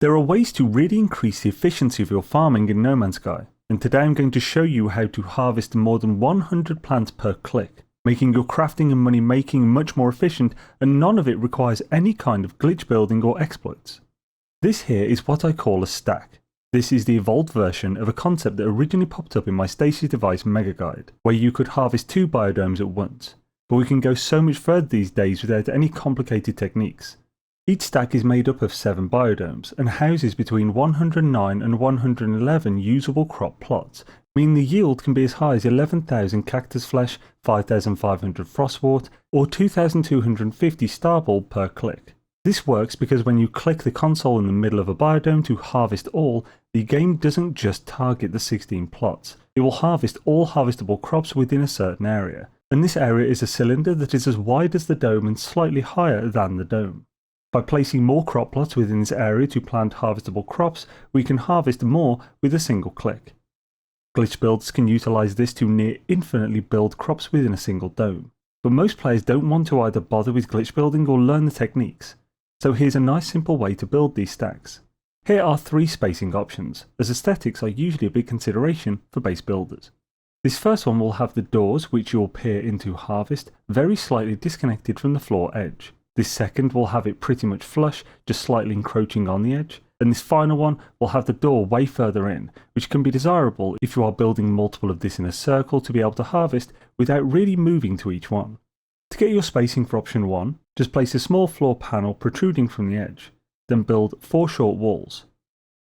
There are ways to really increase the efficiency of your farming in No Man's Sky, and today I'm going to show you how to harvest more than 100 plants per click, making your crafting and money making much more efficient, and none of it requires any kind of glitch building or exploits. This here is what I call a stack. This is the evolved version of a concept that originally popped up in my Stasis Device mega guide, where you could harvest 2 biodomes at once, but we can go so much further these days without any complicated techniques. Each stack is made up of 7 biodomes and houses between 109 and 111 usable crop plots, meaning the yield can be as high as 11,000 cactus flesh, 5,500 frostwort, or 2,250 starbulb per click. This works because when you click the console in the middle of a biodome to harvest all, the game doesn't just target the 16 plots. It will harvest all harvestable crops within a certain area, and this area is a cylinder that is as wide as the dome and slightly higher than the dome. By placing more crop plots within this area to plant harvestable crops, we can harvest more with a single click. Glitch builders can utilize this to near infinitely build crops within a single dome, but most players don't want to either bother with glitch building or learn the techniques. So here's a nice simple way to build these stacks. Here are 3 spacing options, as aesthetics are usually a big consideration for base builders. This first one will have the doors which you'll peer into harvest very slightly disconnected from the floor edge. This second will have it pretty much flush, just slightly encroaching on the edge, and this final one will have the door way further in, which can be desirable if you are building multiple of this in a circle to be able to harvest without really moving to each one. To get your spacing for option 1, just place a small floor panel protruding from the edge, then build 4 short walls.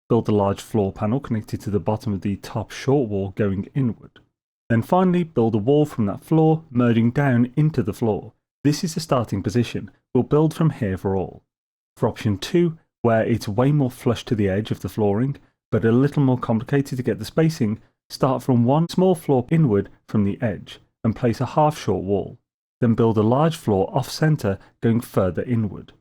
Build a large floor panel connected to the bottom of the top short wall going inward. Then finally build a wall from that floor merging down into the floor. This is the starting position. We'll build from here for all. For option 2, where it's way more flush to the edge of the flooring, but a little more complicated to get the spacing, start from one small floor inward from the edge and place a half short wall. Then build a large floor off-center going further inward.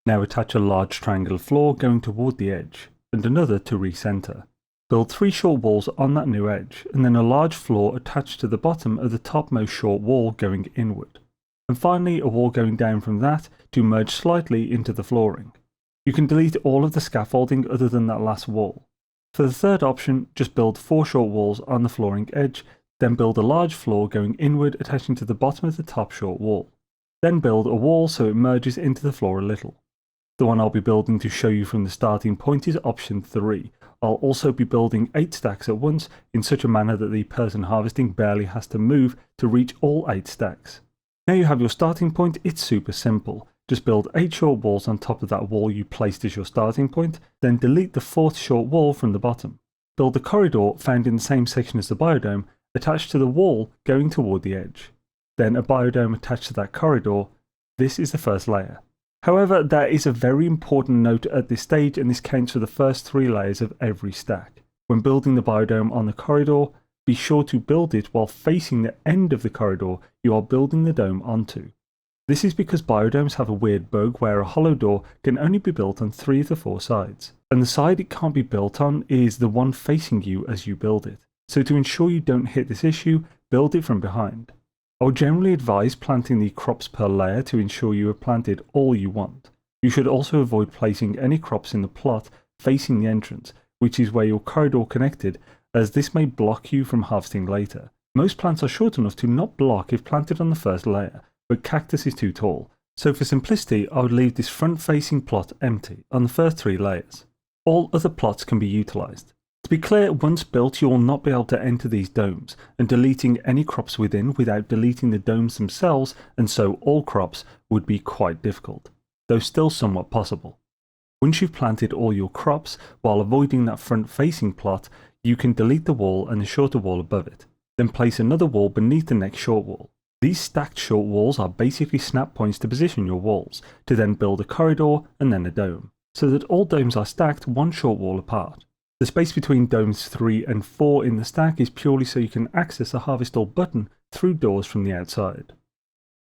Now attach a large triangular floor going toward the edge, and another to recenter. Build 3 short walls on that new edge, and then a large floor attached to the bottom of the topmost short wall going inward. And finally a wall going down from that to merge slightly into the flooring. You can delete all of the scaffolding other than that last wall. For the third option, just build 4 short walls on the flooring edge, then build a large floor going inward attaching to the bottom of the top short wall. Then build a wall so it merges into the floor a little. The one I'll be building to show you from the starting point is option 3. I'll also be building 8 stacks at once in such a manner that the person harvesting barely has to move to reach all 8 stacks. Now you have your starting point, it's super simple. Just build 8 short walls on top of that wall you placed as your starting point, then delete the 4th short wall from the bottom. Build a corridor found in the same section as the biodome, attached to the wall going toward the edge. Then a biodome attached to that corridor. This is the first layer. However, there is a very important note at this stage, and this counts for the first 3 layers of every stack. When building the biodome on the corridor, be sure to build it while facing the end of the corridor you are building the dome onto. This is because biodomes have a weird bug where a hollow door can only be built on 3 of the 4 sides, and the side it can't be built on is the one facing you as you build it. So to ensure you don't hit this issue, build it from behind. I would generally advise planting the crops per layer to ensure you have planted all you want. You should also avoid placing any crops in the plot facing the entrance, which is where your corridor connected, as this may block you from harvesting later. Most plants are short enough to not block if planted on the first layer, but cactus is too tall. So for simplicity, I would leave this front-facing plot empty on the first 3 layers. All other plots can be utilized. To be clear, once built you will not be able to enter these domes, and deleting any crops within without deleting the domes themselves, and so all crops, would be quite difficult, though still somewhat possible. Once you've planted all your crops, while avoiding that front-facing plot, you can delete the wall and the shorter wall above it, then place another wall beneath the next short wall. These stacked short walls are basically snap points to position your walls, to then build a corridor and then a dome, so that all domes are stacked 1 short wall apart. The space between domes 3 and 4 in the stack is purely so you can access the harvest all button through doors from the outside.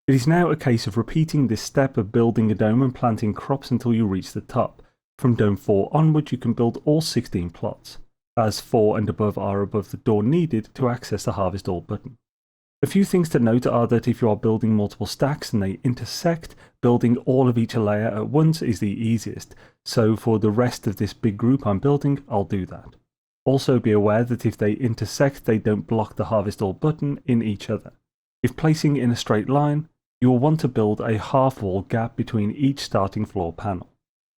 It is now a case of repeating this step of building a dome and planting crops until you reach the top. From dome 4 onward you can build all 16 plots, as 4 and above are above the door needed to access the harvest all button. A few things to note are that if you are building multiple stacks and they intersect, building all of each layer at once is the easiest. So for the rest of this big group I'm building, I'll do that. Also be aware that if they intersect, they don't block the harvest all button in each other. If placing in a straight line, you will want to build a half wall gap between each starting floor panel.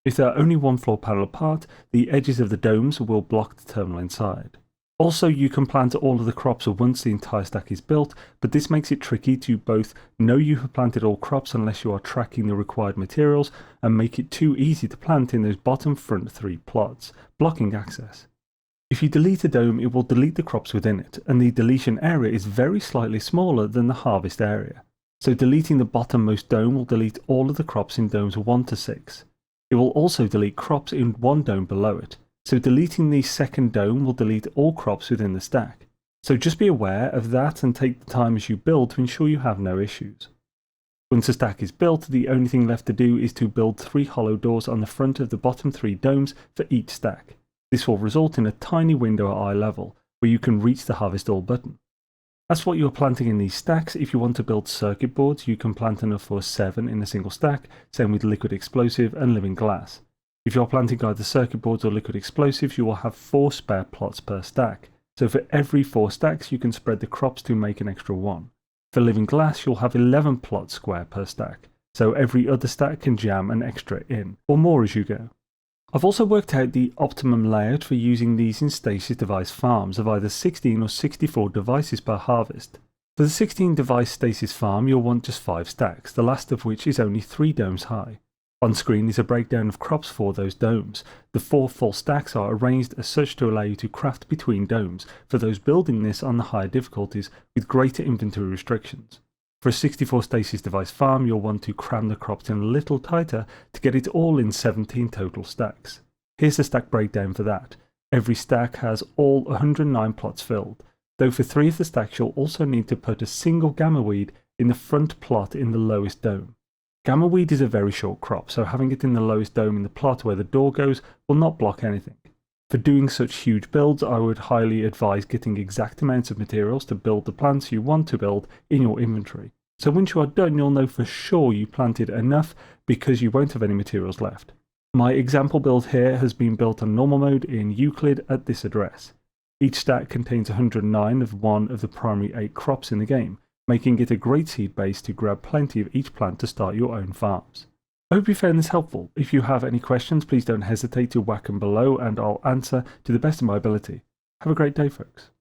If they are only one floor panel apart, the edges of the domes will block the terminal inside. Also, you can plant all of the crops once the entire stack is built, but this makes it tricky to both know you have planted all crops unless you are tracking the required materials, and make it too easy to plant in those bottom front 3 plots, blocking access. If you delete a dome, it will delete the crops within it, and the deletion area is very slightly smaller than the harvest area. So deleting the bottommost dome will delete all of the crops in domes 1 to 6. It will also delete crops in one dome below it. So deleting the second dome will delete all crops within the stack. So just be aware of that and take the time as you build to ensure you have no issues. Once the stack is built, the only thing left to do is to build 3 hollow doors on the front of the bottom 3 domes for each stack. This will result in a tiny window at eye level, where you can reach the harvest all button. As for what you are planting in these stacks, if you want to build circuit boards, you can plant enough for 7 in a single stack, same with liquid explosive and living glass. If you are planting either circuit boards or liquid explosives, you will have 4 spare plots per stack. So for every 4 stacks, you can spread the crops to make an extra 1. For living glass, you'll have 11 plots square per stack. So every other stack can jam an extra in, or more as you go. I've also worked out the optimum layout for using these in Stasis Device farms of either 16 or 64 devices per harvest. For the 16 device Stasis farm, you'll want just 5 stacks, the last of which is only 3 domes high. On screen is a breakdown of crops for those domes. The 4 full stacks are arranged as such to allow you to craft between domes for those building this on the higher difficulties with greater inventory restrictions. For a 64 Stasis Device farm, you'll want to cram the crops in a little tighter to get it all in 17 total stacks. Here's the stack breakdown for that. Every stack has all 109 plots filled, though for 3 of the stacks you'll also need to put a single gamma weed in the front plot in the lowest dome. Gamma weed is a very short crop, so having it in the lowest dome in the plot where the door goes will not block anything. For doing such huge builds, I would highly advise getting exact amounts of materials to build the plants you want to build in your inventory. So once you are done, you'll know for sure you planted enough because you won't have any materials left. My example build here has been built on normal mode in Euclid at this address. Each stack contains 109 of one of the primary 8 crops in the game, making it a great seed base to grab plenty of each plant to start your own farms. I hope you found this helpful. If you have any questions, please don't hesitate to whack them below and I'll answer to the best of my ability. Have a great day, folks.